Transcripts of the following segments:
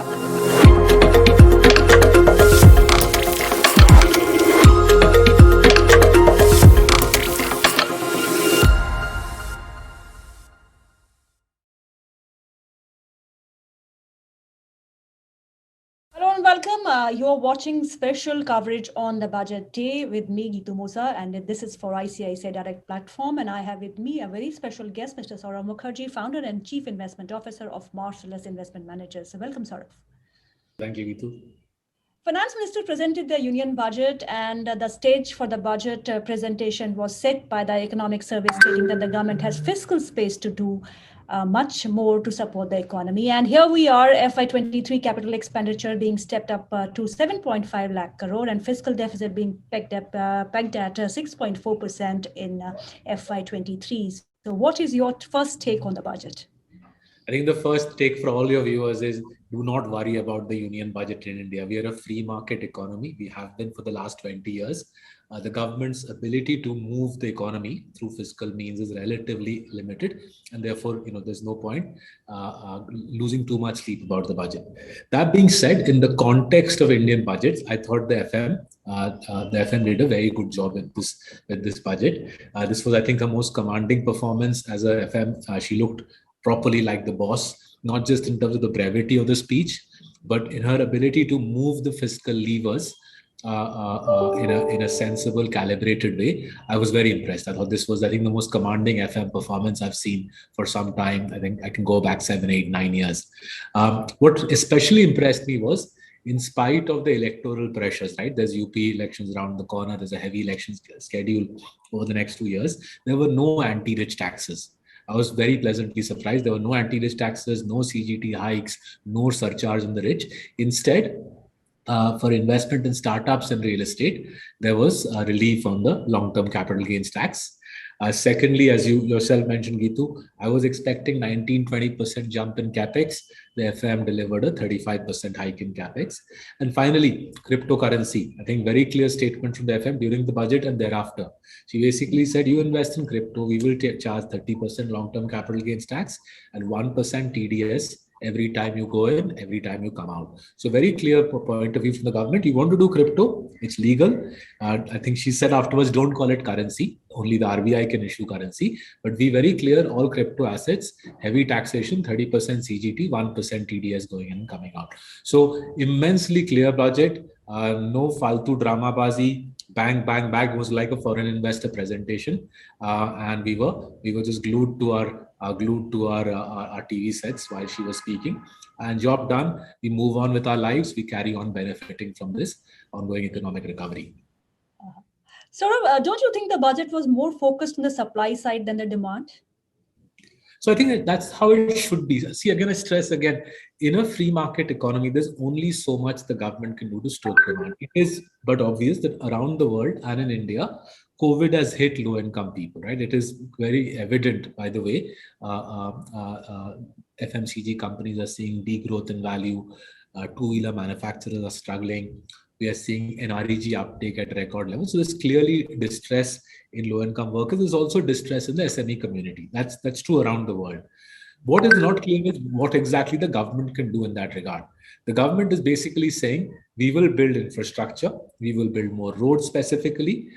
Hello and welcome. You're watching special coverage on the budget day with me, Gitu Musa, and this is for ICICIdirect platform. And I have with me a very special guest, Mr. Saurabh Mukherjea, founder and chief investment officer of Marcellus Investment Managers. So welcome, Saurabh. Thank you, Gitu. Finance Minister presented the union budget, and the stage for the budget presentation was set by the economic survey, stating that the government has fiscal space to do much more to support the economy. And here we are, FY23 capital expenditure being stepped up to 7.5 lakh crore and fiscal deficit being pegged at 6.4% in FY23. So what is your first take on the budget? I think the first take for all your viewers is do not worry about the union budget in India. We are a free market economy. We have been for the last 20 years. The government's ability to move the economy through fiscal means is relatively limited, and therefore, there's no point losing too much sleep about the budget. That being said, in the context of Indian budgets, I thought the FM did a very good job with this budget. This was, I think, her most commanding performance as a FM. She looked properly like the boss, not just in terms of the brevity of the speech, but in her ability to move the fiscal levers in a sensible, calibrated way. I was very impressed. I thought this was, the most commanding FM performance I've seen for some time. I think I can go back 7, 8, 9 years. What especially impressed me was, in spite of the electoral pressures, right? There's UP elections around the corner. There's a heavy election schedule over the next 2 years. There were no anti-rich taxes. I was very pleasantly surprised. There were no anti-rich taxes, no CGT hikes, no surcharge on the rich. Instead, for investment in startups and real estate, there was a relief on the long-term capital gains tax. Secondly, as you yourself mentioned, Gitu, I was expecting 19-20% jump in capex. The FM delivered a 35% hike in capex. And finally, cryptocurrency. I think very clear statement from the FM during the budget and thereafter. She basically said, you invest in crypto, we will charge 30% long-term capital gains tax and 1% TDS every time you go in, every time you come out. So very clear point of view from the government. You want to do crypto, it's legal. I think she said afterwards, don't call it currency. Only the RBI can issue currency. But be very clear, all crypto assets, heavy taxation, 30% CGT, 1% TDS going in and coming out. So immensely clear budget, no faltu drama bazi. Bang, bang, bang was like a foreign investor presentation. And we were just glued to our TV sets while she was speaking. And job done. We move on with our lives. We carry on benefiting from this ongoing economic recovery. Saurabh, don't you think the budget was more focused on the supply side than the demand? So I think that's how it should be. See, again, I stress again, in a free market economy, there's only so much the government can do to stoke demand. It is but obvious that around the world and in India, COVID has hit low-income people, right? It is very evident, by the way, FMCG companies are seeing degrowth in value. Two-wheeler manufacturers are struggling. We are seeing NREG uptake at record levels. So there's clearly distress in low-income workers. There's also distress in the SME community. That's true around the world. What is not clear is what exactly the government can do in that regard. The government is basically saying, we will build infrastructure, we will build more roads specifically,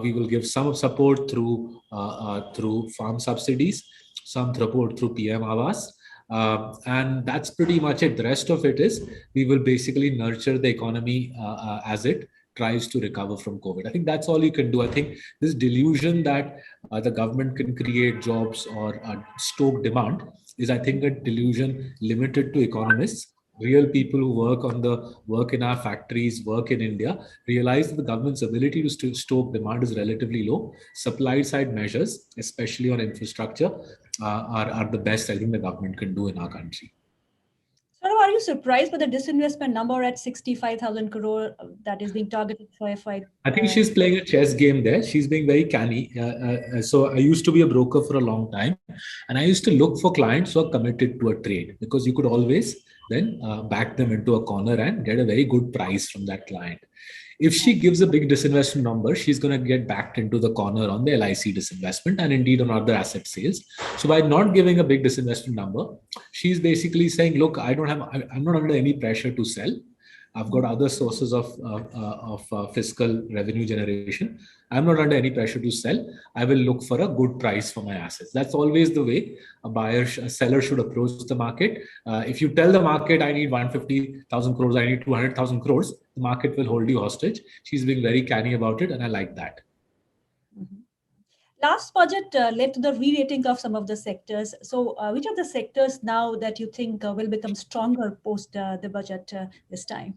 we will give some support through farm subsidies, some support through PM Awas, and that's pretty much it. The rest of it is, we will basically nurture the economy as it tries to recover from COVID. I think that's all you can do. I think this delusion that the government can create jobs or stoke demand is, I think, a delusion limited to economists. Real people who work in our factories, work in India, realize that the government's ability to stoke demand is relatively low. Supply side measures, especially on infrastructure, are the best I think the government can do in our country. Saurabh, are you surprised by the disinvestment number at 65,000 crore that is being targeted for FY? I think she's playing a chess game there. She's being very canny. So I used to be a broker for a long time, and I used to look for clients who are committed to a trade, because you could always then back them into a corner and get a very good price from that client. If she gives a big disinvestment number, she's going to get backed into the corner on the LIC disinvestment and indeed on other asset sales. So by not giving a big disinvestment number, she's basically saying, look, I'm not under any pressure to sell. I've got other sources of fiscal revenue generation. I'm not under any pressure to sell. I will look for a good price for my assets. That's always the way a seller should approach the market. If you tell the market, I need 150,000 crores, I need 200,000 crores, the market will hold you hostage. She's being very canny about it, and I like that. Mm-hmm. Last budget led to the re-rating of some of the sectors. So which are the sectors now that you think will become stronger post the budget this time?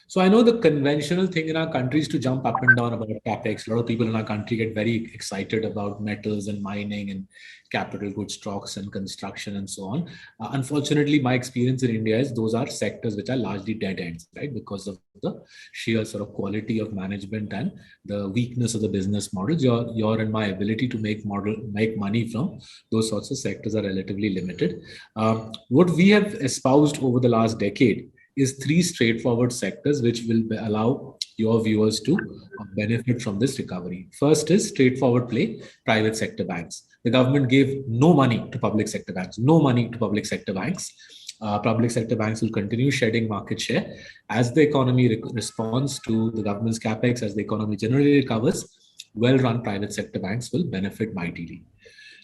So I know the conventional thing in our country is to jump up and down about capex. A lot of people in our country get very excited about metals and mining and capital goods stocks and construction and so on. Unfortunately, my experience in India is those are sectors which are largely dead ends, right? Because of the sheer sort of quality of management and the weakness of the business models. Your and my ability to make money from those sorts of sectors are relatively limited. What we have espoused over the last decade is three straightforward sectors which will allow your viewers to benefit from this recovery. First is straightforward play, private sector banks. The government gave no money to public sector banks, Public sector banks will continue shedding market share as the economy responds to the government's capex, as the economy generally recovers. Well-run private sector banks will benefit mightily.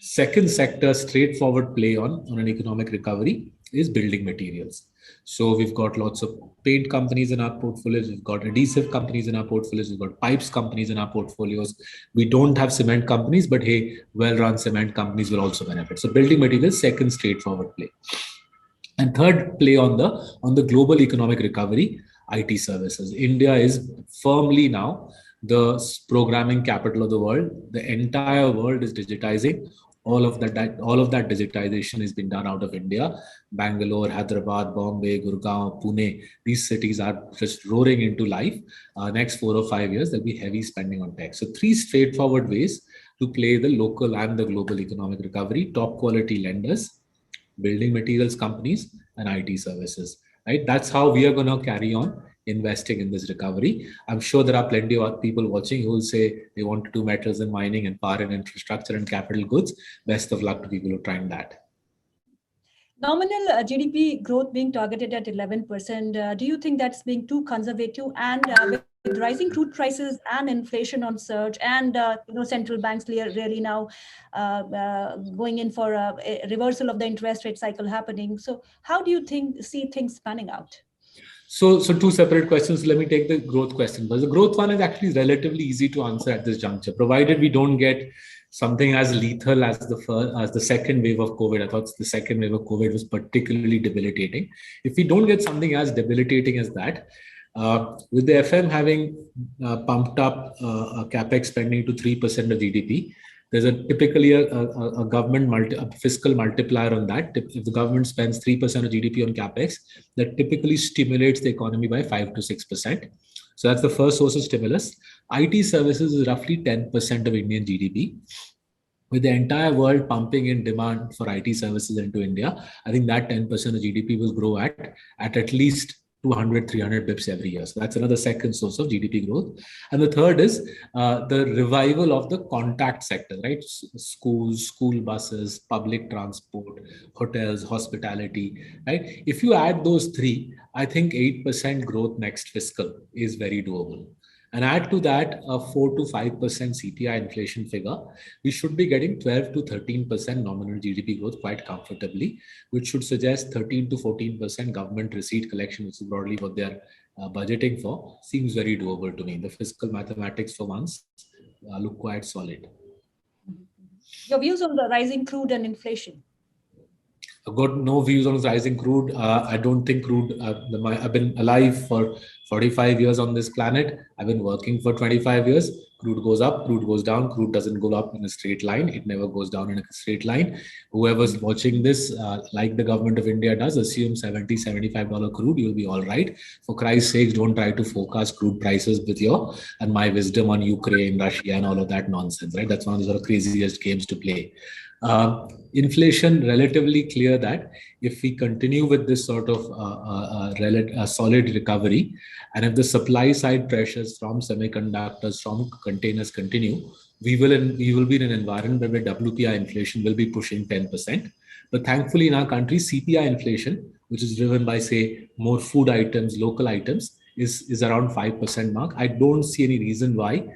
Second sector, straightforward play on an economic recovery is building materials. So we've got lots of paint companies in our portfolios. We've got adhesive companies in our portfolios. We've got pipes companies in our portfolios. We don't have cement companies, but hey, well-run cement companies will also benefit. So building materials, second straightforward play. And third play on the global economic recovery, IT services. India is firmly now the programming capital of the world. The entire world is digitizing. All of that digitization is being done out of India. Bangalore, Hyderabad, Bombay, Gurgaon, Pune, these cities are just roaring into life. Next 4 or 5 years, there'll be heavy spending on tech. So three straightforward ways to play the local and the global economic recovery: top quality lenders, building materials companies, and IT services. Right? That's how we are going to carry on investing in this recovery. I'm sure there are plenty of people watching who will say they want to do metals and mining and power and infrastructure and capital goods. Best of luck to people who are trying that. Nominal GDP growth being targeted at 11%. Do you think that's being too conservative? And with rising crude prices and inflation on surge, and central banks really now going in for a reversal of the interest rate cycle happening. So how do you see things panning out? So two separate questions. Let me take the growth question. But the growth one is actually relatively easy to answer at this juncture, provided we don't get something as lethal as the second wave of COVID. I thought the second wave of COVID was particularly debilitating. If we don't get something as debilitating as that, with the FM having pumped up capex spending to 3% of GDP, there's typically a government fiscal multiplier on that. If the government spends 3% of GDP on capex, that typically stimulates the economy by 5 to 6%. So that's the first source of stimulus. IT services is roughly 10% of Indian GDP. With the entire world pumping in demand for IT services into India, I think that 10% of GDP will grow at least 200, 300 bips every year. So that's another second source of GDP growth. And the third is the revival of the contact sector, right? Schools, school buses, public transport, hotels, hospitality, right? If you add those three, I think 8% growth next fiscal is very doable. And add to that a 4 to 5% CPI inflation figure, we should be getting 12 to 13% nominal GDP growth quite comfortably, which should suggest 13 to 14% government receipt collection, which is broadly what they're budgeting for. Seems very doable to me. The fiscal mathematics for once look quite solid. Your views on the rising crude and inflation? I've got no views on rising crude. I don't think crude, I've been alive for 45 years on this planet. I've been working for 25 years. Crude goes up, crude goes down. Crude doesn't go up in a straight line. It never goes down in a straight line. Whoever's watching this, like the government of India does, assume $70, $75 crude, you'll be all right. For Christ's sake, don't try to forecast crude prices with your and my wisdom on Ukraine, Russia, and all of that nonsense, right? That's one of the sort of craziest games to play. Inflation, relatively clear that if we continue with this sort of solid recovery, and if the supply side pressures from semiconductors, from containers continue, we will be in an environment where WPI inflation will be pushing 10%. But thankfully, in our country, CPI inflation, which is driven by, say, more food items, local items, is around 5% mark. I don't see any reason why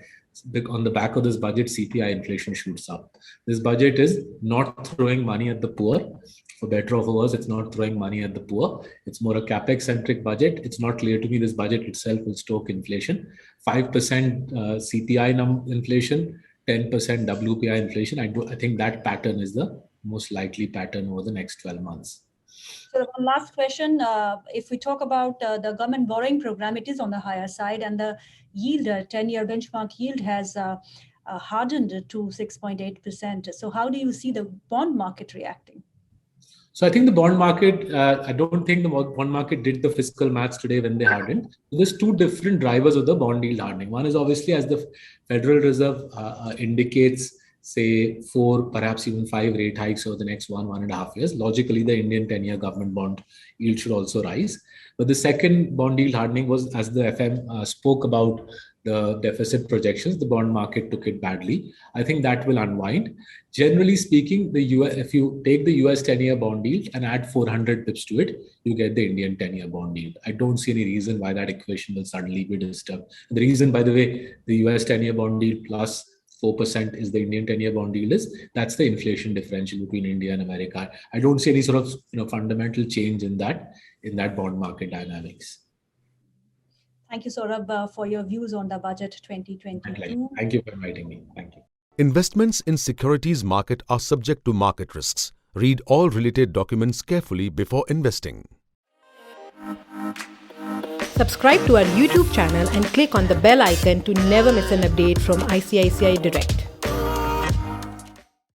on the back of this budget, CPI inflation shoots up. This budget is not throwing money at the poor. For better or for worse, it's not throwing money at the poor. It's more a capex-centric budget. It's not clear to me this budget itself will stoke inflation. 5% CPI inflation, 10% WPI inflation. I think that pattern is the most likely pattern over the next 12 months. So one last question, if we talk about the government borrowing program, it is on the higher side, and the yield, 10-year benchmark yield has hardened to 6.8%. So how do you see the bond market reacting? So I think the bond market, I don't think the bond market did the fiscal maths today when they hardened. So there's two different drivers of the bond yield hardening. One is obviously, as the Federal Reserve indicates, say 4, perhaps even 5 rate hikes over the next 1.5 years. Logically, the Indian 10-year government bond yield should also rise. But the second bond yield hardening was, as the FM spoke about the deficit projections, the bond market took it badly. I think that will unwind. Generally speaking, if you take the US 10-year bond yield and add 400 pips to it, you get the Indian 10-year bond yield. I don't see any reason why that equation will suddenly be disturbed. And the reason, by the way, the US 10-year bond yield plus 4% is the Indian 10-year bond yield that's the inflation differential between India and America. I don't see any sort of fundamental change in that bond market dynamics. Thank you, Saurabh, for your views on the budget 2022. Thank you for inviting me. Thank you. Investments in securities market are subject to market risks. Read all related documents carefully before investing. Subscribe to our YouTube channel and click on the bell icon to never miss an update from ICICI Direct.